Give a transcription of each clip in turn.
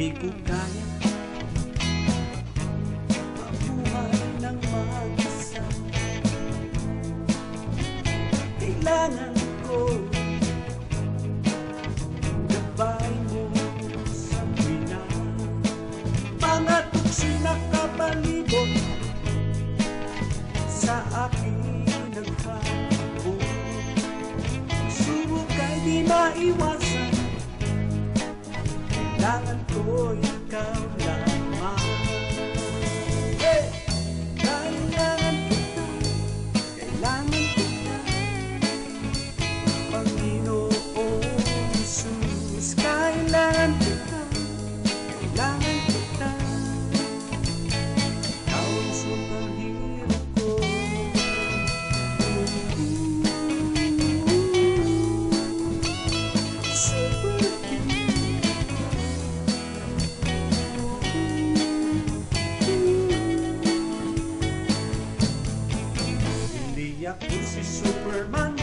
Di ko kaya mabuhay ng mag-isa. Kailangan ko gabay mo sa tuwina. Mga tuksi na kabalibot sa aking naghahabol. Subok ay di maiwasan, kailangan ko ikaw lamang. Hey! Kailangan kita, Panginoon Jesus. Kailangan kita, ikaw ang superhero ko. Hindi ako si Superman,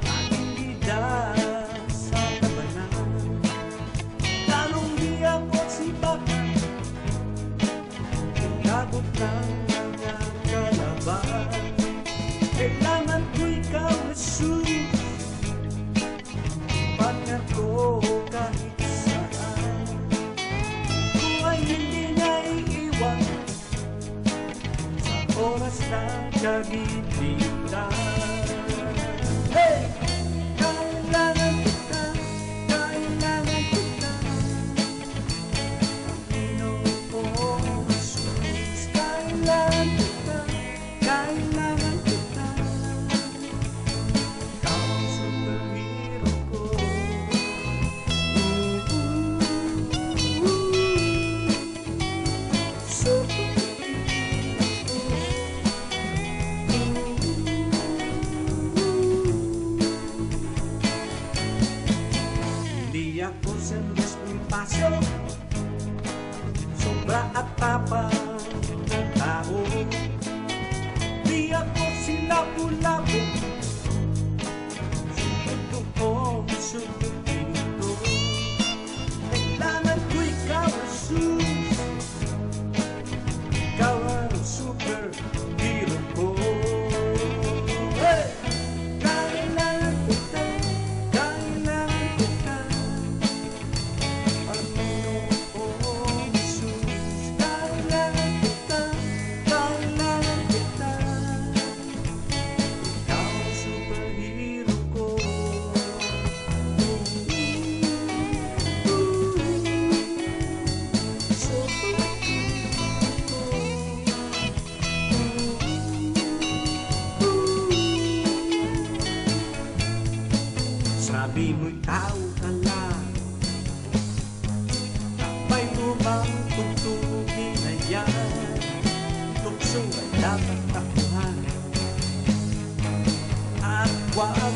aking bida sa labanan. Lalong di ako si Batman, ikabot ng mga kalaban. Kailangan ko ikaw, Jesus, partner ko kahit saan. Kung ay hindi naiiwan oras na kagitan. Hey! Kailangan kita, Panginoon Jesus. Kailangan kita, ikaw ang superhero ko. Hindi ako Sanders Bonifacio, sobra at tapang na tao. Di ako si Lapu-Lapu, totoong superhero. Kailangan ko ikaw, Jesus, ikaw ang superhero ko. Hey! Kailangan kita, Panginoon Jesus. Kailangan kita, ikaw ang superhero ko. Sabi mo'y tao ka lang, tapay mo bang tugtugin na yan? Tukso ay dapat takuhan at wag